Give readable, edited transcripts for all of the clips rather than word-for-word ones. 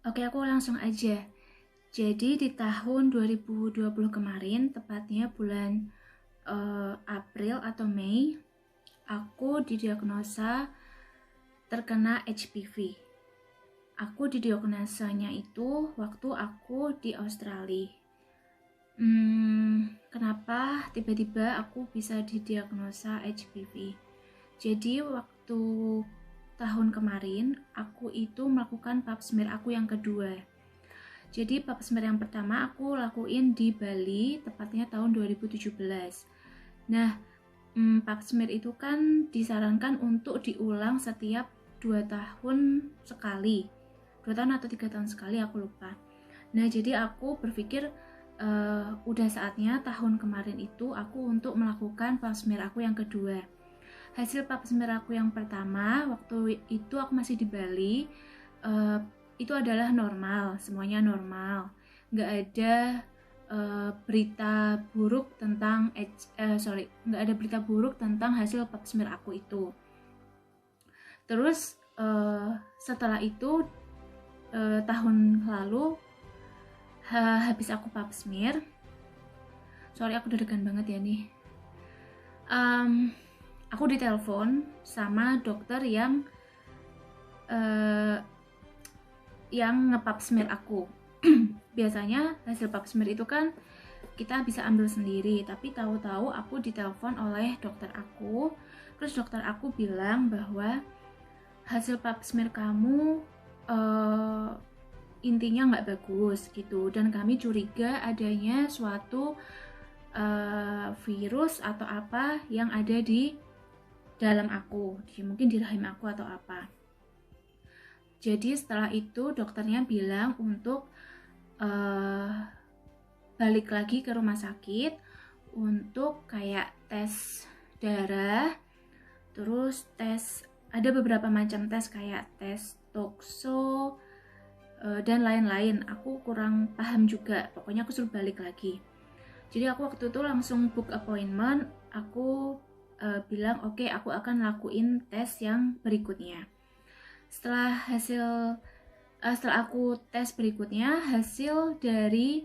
Oke, aku langsung aja. Jadi di tahun 2020 kemarin, tepatnya bulan April atau Mei, aku didiagnosa terkena HPV. Aku didiagnosanya itu waktu aku di Australia. Kenapa tiba-tiba aku bisa didiagnosa HPV? Jadi waktu tahun kemarin, aku itu melakukan pap smear aku yang kedua. Jadi pap smear yang pertama aku lakuin di Bali, tepatnya tahun 2017. Nah, pap smear itu kan disarankan untuk diulang setiap 2 tahun sekali. 2 tahun atau 3 tahun sekali, aku lupa. Nah, jadi aku berpikir udah saatnya tahun kemarin itu aku untuk melakukan pap smear aku yang kedua. Hasil pap smear aku yang pertama, waktu itu aku masih di Bali, itu adalah normal, semuanya normal. Nggak ada berita buruk tentang nggak ada berita buruk tentang hasil pap smear aku itu. Terus setelah itu tahun lalu habis aku pap smear, sorry aku deg-degan banget ya nih. Aku ditelepon sama dokter yang nge-pap smear aku. Biasanya hasil pap smear itu kan kita bisa ambil sendiri, tapi tahu-tahu aku ditelepon oleh dokter aku. Terus dokter aku bilang bahwa hasil pap smear kamu intinya nggak bagus gitu, dan kami curiga adanya suatu virus atau apa yang ada di dalam aku, mungkin di rahim aku atau apa. Jadi setelah itu dokternya bilang untuk balik lagi ke rumah sakit untuk kayak tes darah, terus tes, ada beberapa macam tes kayak tes tokso dan lain-lain. Aku kurang paham juga, pokoknya aku suruh balik lagi. Jadi aku waktu itu langsung book appointment. Aku bilang oke, aku akan lakuin tes yang berikutnya. Setelah aku tes berikutnya, hasil dari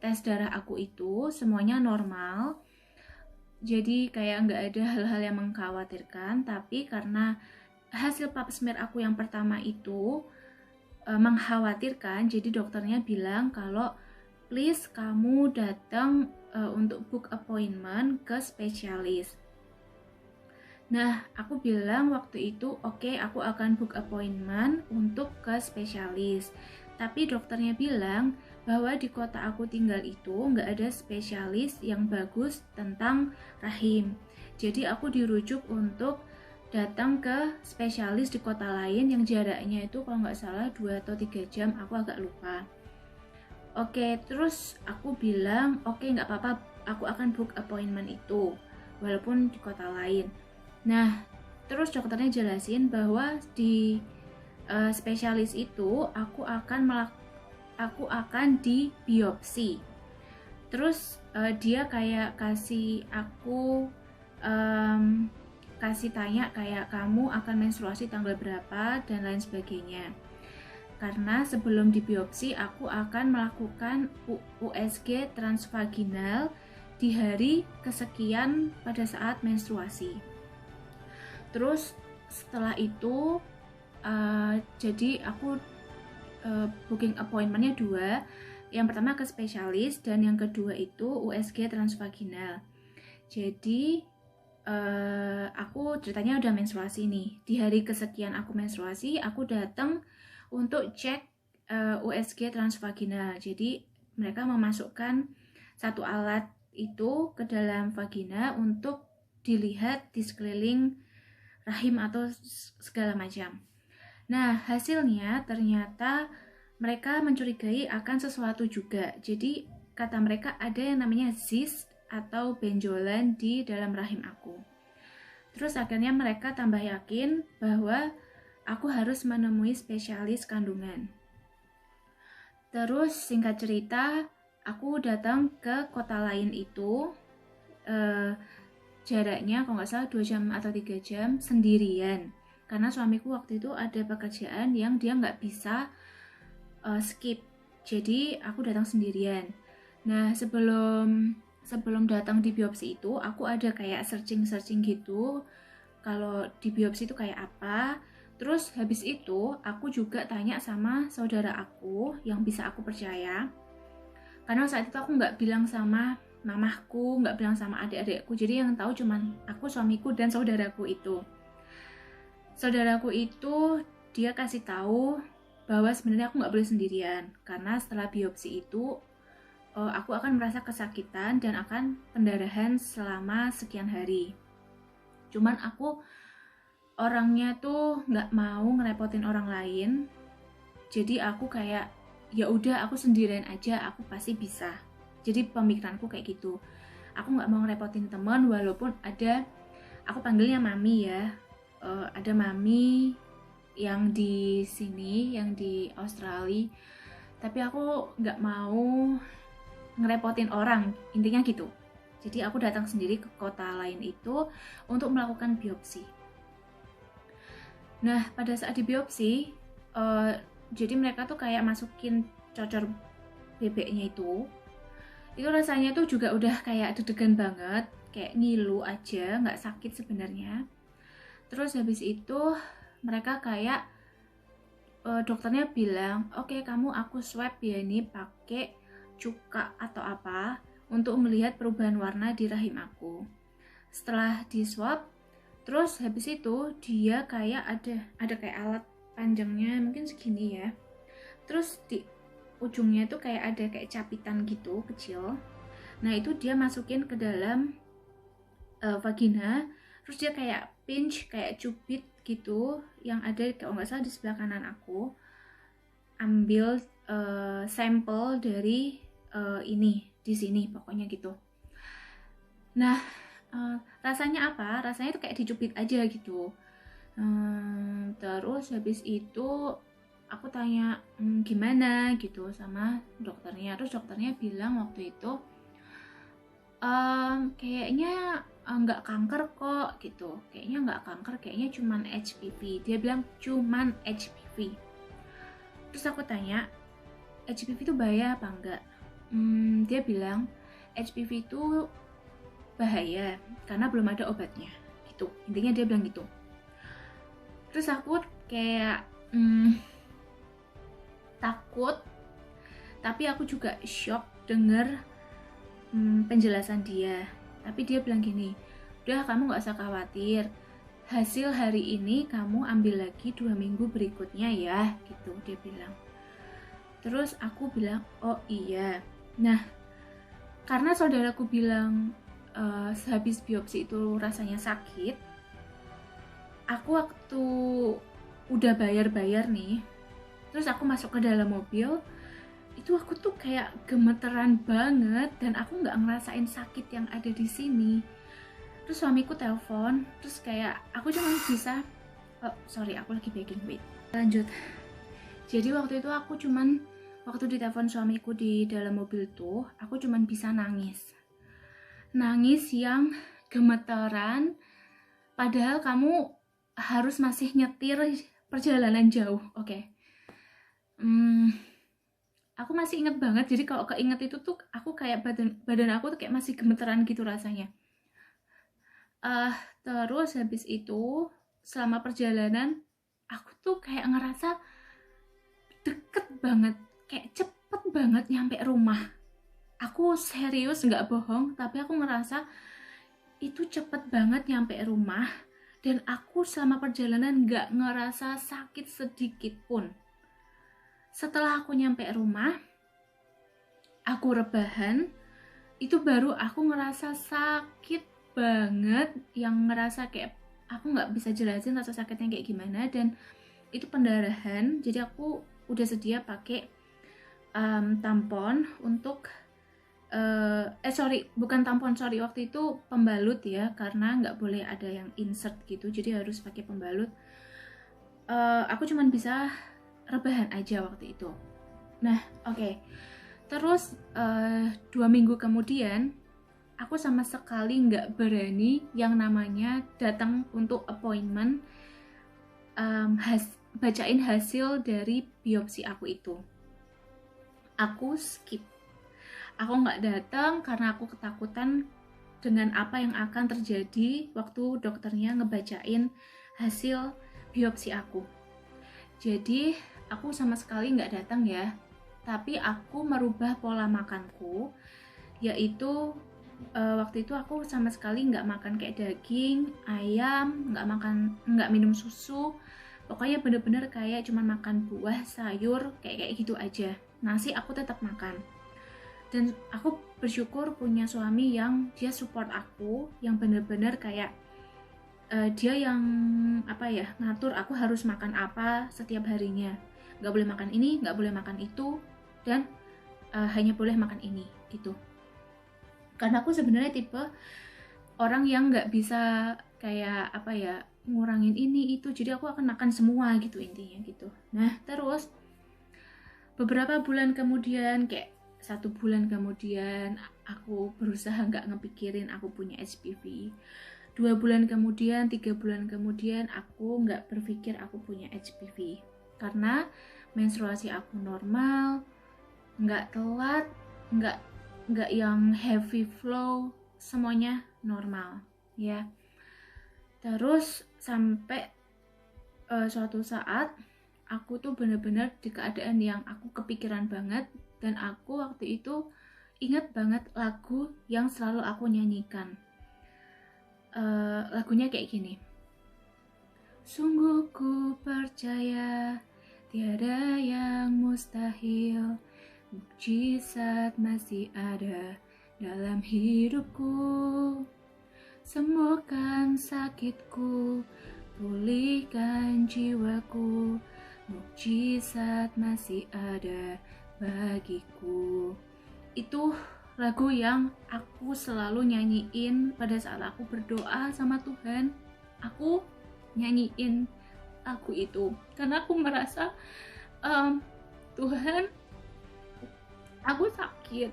tes darah aku itu semuanya normal. Jadi kayak nggak ada hal-hal yang mengkhawatirkan. Tapi karena hasil pap smear aku yang pertama itu mengkhawatirkan, jadi dokternya bilang kalau please kamu datang untuk book appointment ke spesialis. Nah, aku bilang waktu itu oke, aku akan book appointment untuk ke spesialis. Tapi dokternya bilang bahwa di kota aku tinggal itu nggak ada spesialis yang bagus tentang rahim. Jadi aku dirujuk untuk datang ke spesialis di kota lain yang jaraknya itu kalau nggak salah 2 atau 3 jam, aku agak lupa. Oke, terus aku bilang oke, nggak apa-apa, aku akan book appointment itu walaupun di kota lain. Nah, terus dokternya jelasin bahwa di spesialis itu aku akan di biopsi. Terus dia kayak kasih aku kasih tanya kayak kamu akan menstruasi tanggal berapa dan lain sebagainya. Karena sebelum dibiopsi aku akan melakukan USG transvaginal di hari kesekian pada saat menstruasi. Terus setelah itu jadi aku booking appointmentnya 2. Yang pertama ke spesialis dan yang kedua itu USG transvaginal. Jadi aku ceritanya udah menstruasi nih. Di hari kesekian aku menstruasi, aku datang untuk cek USG transvaginal. Jadi mereka memasukkan satu alat itu ke dalam vagina untuk dilihat di sekeliling rahim atau segala macam. Nah, hasilnya ternyata mereka mencurigai akan sesuatu juga. Jadi kata mereka ada yang namanya cyst atau benjolan di dalam rahim aku. Terus akhirnya mereka tambah yakin bahwa aku harus menemui spesialis kandungan. Terus singkat cerita, aku datang ke kota lain itu, jaraknya kalau nggak salah 2 jam atau 3 jam sendirian. Karena suamiku waktu itu ada pekerjaan yang dia nggak bisa skip. Jadi aku datang sendirian. Nah, sebelum datang di biopsi itu, aku ada kayak searching gitu. Kalau di biopsi itu kayak apa. Terus habis itu aku juga tanya sama saudara aku yang bisa aku percaya. Karena saat itu aku nggak bilang sama mamahku, nggak bilang sama adik-adikku. Jadi yang tahu cuman aku, suamiku, dan saudaraku itu. Saudaraku itu dia kasih tahu bahwa sebenarnya aku nggak boleh sendirian. Karena setelah biopsi itu aku akan merasa kesakitan dan akan pendarahan selama sekian hari. Cuman aku orangnya tuh nggak mau ngerepotin orang lain. Jadi aku kayak ya udah aku sendirian aja, aku pasti bisa. Jadi pemikiranku kayak gitu. Aku nggak mau ngerepotin teman walaupun ada, aku panggilnya mami ya. Ada mami yang di sini, yang di Australia. Tapi aku nggak mau ngerepotin orang, intinya gitu. Jadi aku datang sendiri ke kota lain itu untuk melakukan biopsi. Nah, pada saat di biopsi, jadi mereka tuh kayak masukin cocor bebeknya itu rasanya tuh juga udah kayak deg-degan banget, kayak ngilu aja, nggak sakit sebenarnya. Terus habis itu mereka kayak dokternya bilang, oke, kamu aku swab ya ini pakai cuka atau apa untuk melihat perubahan warna di rahim aku. Setelah di swab, terus habis itu dia kayak ada kayak alat panjangnya mungkin segini ya. Terus di ujungnya tuh kayak ada kayak capitan gitu kecil. Nah itu dia masukin ke dalam vagina. Terus dia kayak pinch, kayak cubit gitu, yang ada kalau nggak salah di sebelah kanan aku. Ambil sampel dari ini di sini pokoknya gitu. Nah rasanya apa? Rasanya tuh kayak dicubit aja gitu. Terus habis itu aku tanya gimana gitu sama dokternya. Terus dokternya bilang waktu itu kayaknya nggak kanker kok gitu, kayaknya nggak kanker, kayaknya cuman HPV. Dia bilang cuman HPV. Terus aku tanya HPV itu bahaya apa enggak? Dia bilang HPV itu bahaya karena belum ada obatnya gitu, intinya dia bilang gitu. Terus aku kayak takut, tapi aku juga shock denger penjelasan dia. Tapi dia bilang gini, udah kamu gak usah khawatir, hasil hari ini kamu ambil lagi 2 minggu berikutnya ya gitu, dia bilang. Terus aku bilang oh iya. Nah karena saudaraku bilang sehabis biopsi itu rasanya sakit, aku waktu udah bayar nih, terus aku masuk ke dalam mobil, itu aku tuh kayak gemeteran banget dan aku nggak ngerasain sakit yang ada di sini. Terus suamiku telepon, terus kayak aku cuma bisa sorry aku lagi baking, wait, lanjut. Jadi waktu itu aku cuman, waktu ditelepon suamiku di dalam mobil tuh, aku cuman bisa nangis yang gemeteran, padahal kamu harus masih nyetir perjalanan jauh. Oke. Aku masih inget banget, jadi kalau keinget itu tuh aku kayak badan aku tuh kayak masih gemeteran gitu rasanya. Terus habis itu selama perjalanan aku tuh kayak ngerasa deket banget, kayak cepet banget nyampe rumah. Aku serius nggak bohong, tapi aku ngerasa itu cepet banget nyampe rumah dan aku selama perjalanan nggak ngerasa sakit sedikit pun. Setelah aku nyampe rumah, aku rebahan, itu baru aku ngerasa sakit banget, yang ngerasa kayak aku nggak bisa jelasin rasa sakitnya kayak gimana, dan itu pendarahan. Jadi aku udah sedia pakai tampon untuk bukan tampon, waktu itu pembalut ya, karena nggak boleh ada yang insert gitu, jadi harus pakai pembalut. Aku cuman bisa rebahan aja waktu itu. Nah oke. Terus 2 minggu kemudian aku sama sekali nggak berani yang namanya datang untuk appointment bacain hasil dari biopsi aku itu. aku skip. Aku nggak datang karena aku ketakutan dengan apa yang akan terjadi waktu dokternya ngebacain hasil biopsi aku. Jadi aku sama sekali nggak datang ya, tapi aku merubah pola makanku, yaitu waktu itu aku sama sekali nggak makan kayak daging, ayam, nggak minum susu, pokoknya bener-bener kayak cuma makan buah, sayur, kayak gitu aja. Nasi aku tetap makan. Dan aku bersyukur punya suami yang dia support aku, yang bener-bener kayak dia yang ngatur aku harus makan apa setiap harinya. Nggak boleh makan ini, nggak boleh makan itu, dan hanya boleh makan ini gitu. Karena aku sebenarnya tipe orang yang nggak bisa kayak ngurangin ini itu, jadi aku akan makan semua gitu intinya gitu. Nah terus beberapa bulan kemudian, kayak 1 bulan kemudian, aku berusaha nggak ngepikirin aku punya HPV. 2 bulan kemudian, 3 bulan kemudian, aku nggak berpikir aku punya HPV karena menstruasi aku normal, nggak telat, nggak yang heavy flow, semuanya normal ya. Terus sampai suatu saat aku tuh bener-bener di keadaan yang aku kepikiran banget, dan aku waktu itu ingat banget lagu yang selalu aku nyanyikan. Lagunya kayak gini. Sungguh ku percaya tiada yang mustahil, mukjizat masih ada dalam hidupku. Sembuhkan sakitku, pulihkan jiwaku, mukjizat masih ada bagiku. Itu lagu yang aku selalu nyanyiin pada saat aku berdoa sama Tuhan. Aku nyanyiin lagu itu karena aku merasa Tuhan, aku sakit,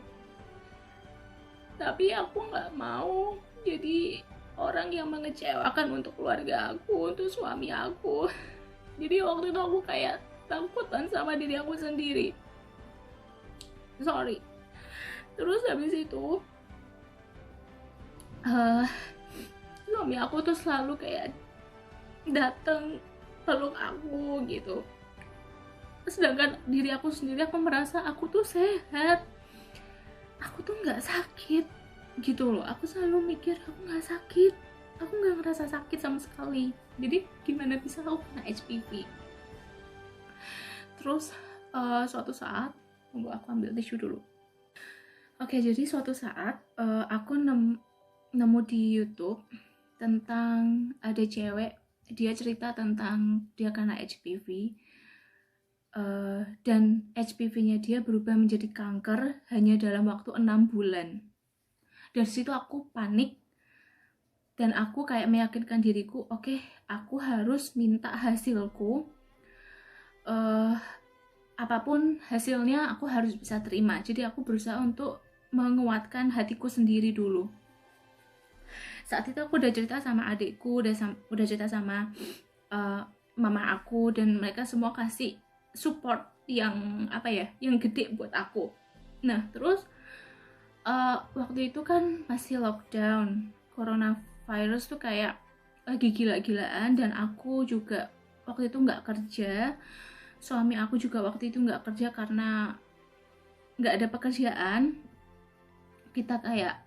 tapi aku nggak mau jadi orang yang mengecewakan untuk keluarga aku, untuk suami aku. Jadi waktu itu aku kayak takutan sama diri aku sendiri. Sorry. Terus habis itu suami aku tuh selalu kayak dateng peluk aku gitu, sedangkan diri aku sendiri, aku merasa aku tuh sehat, aku tuh nggak sakit gitu loh. Aku selalu mikir aku nggak sakit, aku nggak ngerasa sakit sama sekali. Jadi gimana bisa aku kena HPV? Terus suatu saat, tunggu aku ambil tisu dulu. Oke, jadi suatu saat aku nemu di YouTube tentang ada cewek, dia cerita tentang dia kena HPV, dan HPV-nya dia berubah menjadi kanker hanya dalam waktu 6 bulan. Dari situ aku panik, dan aku kayak meyakinkan diriku, oke, aku harus minta hasilku, apapun hasilnya aku harus bisa terima. Jadi aku berusaha untuk menguatkan hatiku sendiri dulu. Saat itu aku udah cerita sama adikku, udah cerita sama mama aku, dan mereka semua kasih support yang yang gede buat aku. Nah terus waktu itu kan masih lockdown, coronavirus tuh kayak lagi gila-gilaan, dan aku juga waktu itu nggak kerja, suami aku juga waktu itu nggak kerja karena nggak ada pekerjaan. Kita kayak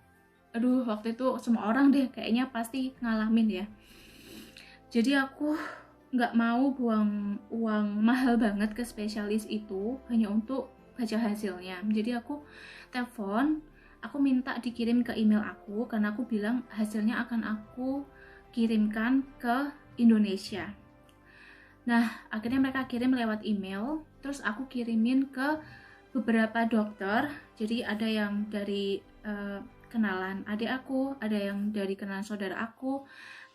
waktu itu semua orang deh kayaknya pasti ngalamin ya. Jadi aku nggak mau buang uang mahal banget ke spesialis itu hanya untuk baca hasilnya. Jadi aku telepon, aku minta dikirim ke email aku, karena aku bilang hasilnya akan aku kirimkan ke Indonesia. Nah akhirnya mereka kirim lewat email, terus aku kirimin ke beberapa dokter. Jadi ada yang dari kenalan adik aku, ada yang dari kenalan saudara aku,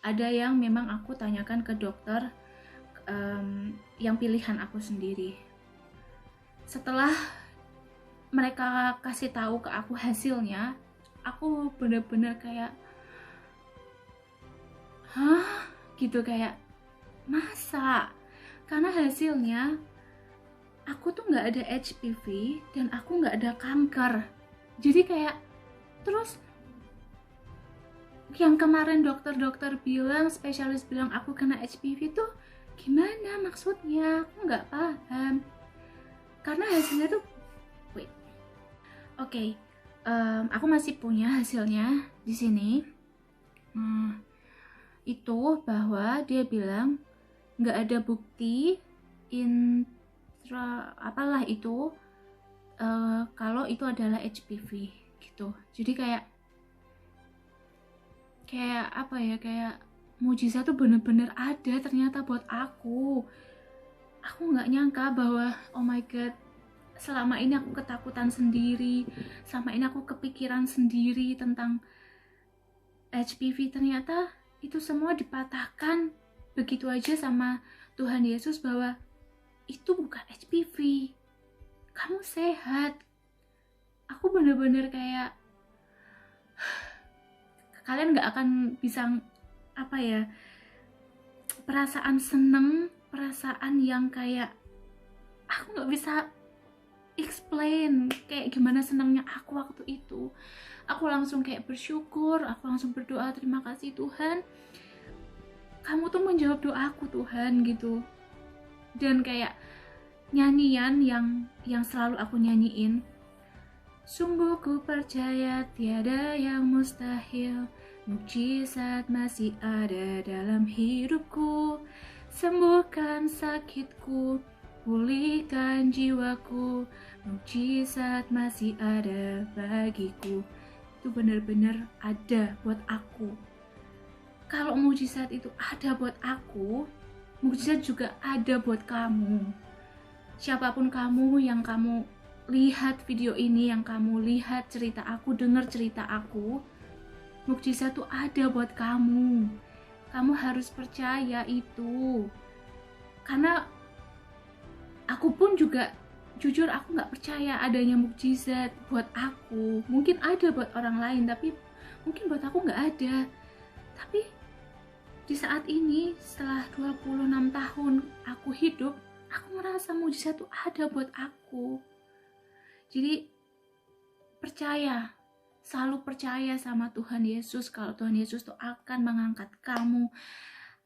ada yang memang aku tanyakan ke dokter yang pilihan aku sendiri. Setelah mereka kasih tahu ke aku hasilnya, aku bener-bener kayak gitu, kayak masa? Karena hasilnya aku tuh nggak ada HPV dan aku nggak ada kanker. Jadi kayak, terus yang kemarin dokter-dokter bilang, spesialis bilang aku kena HPV tuh gimana maksudnya? Aku nggak paham. Karena hasilnya tuh, wait, oke, aku masih punya hasilnya di sini. Itu bahwa dia bilang nggak ada bukti apalah itu kalau itu adalah HPV gitu. Jadi kayak apa ya, kayak mujizat tuh bener-bener ada ternyata buat aku. Aku nggak nyangka bahwa oh my god, selama ini aku ketakutan sendiri, selama ini aku kepikiran sendiri tentang HPV, ternyata itu semua dipatahkan begitu aja sama Tuhan Yesus bahwa itu bukan HPV, kamu sehat. Aku bener-bener kayak kalian gak akan bisa apa ya, perasaan seneng, perasaan yang kayak aku gak bisa explain kayak gimana senangnya aku waktu itu. Aku langsung kayak bersyukur, aku langsung berdoa, terima kasih Tuhan, kamu tuh menjawab doaku Tuhan gitu. Dan kayak nyanyian yang selalu aku nyanyiin, sungguh ku percaya tiada yang mustahil, mukjizat masih ada dalam hidupku, sembuhkan sakitku, pulihkan jiwaku, mukjizat masih ada bagiku. Itu benar-benar ada buat aku. Kalau mukjizat itu ada buat aku, mukjizat juga ada buat kamu. Siapapun kamu yang kamu lihat video ini, yang kamu lihat cerita aku, dengar cerita aku, mukjizat tuh ada buat kamu. Kamu harus percaya itu. Karena aku pun juga jujur aku nggak percaya adanya mukjizat buat aku. Mungkin ada buat orang lain, tapi mungkin buat aku nggak ada. Tapi di saat ini, setelah 26 tahun aku hidup, aku merasa mukjizat itu ada buat aku. Jadi percaya, selalu percaya sama Tuhan Yesus, kalau Tuhan Yesus tuh akan mengangkat kamu,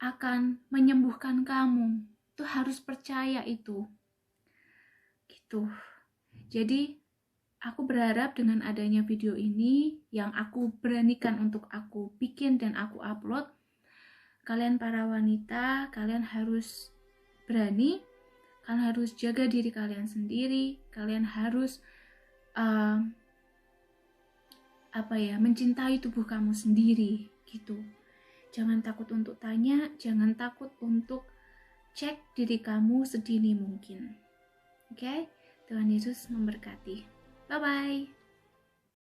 akan menyembuhkan kamu. Tuh harus percaya itu. Gitu. Jadi aku berharap dengan adanya video ini yang aku beranikan untuk aku bikin dan aku upload, kalian para wanita, kalian harus berani, kalian harus jaga diri kalian sendiri, kalian harus mencintai tubuh kamu sendiri gitu. Jangan takut untuk tanya, jangan takut untuk cek diri kamu sedini mungkin. Oke? Tuhan Yesus memberkati. Bye bye.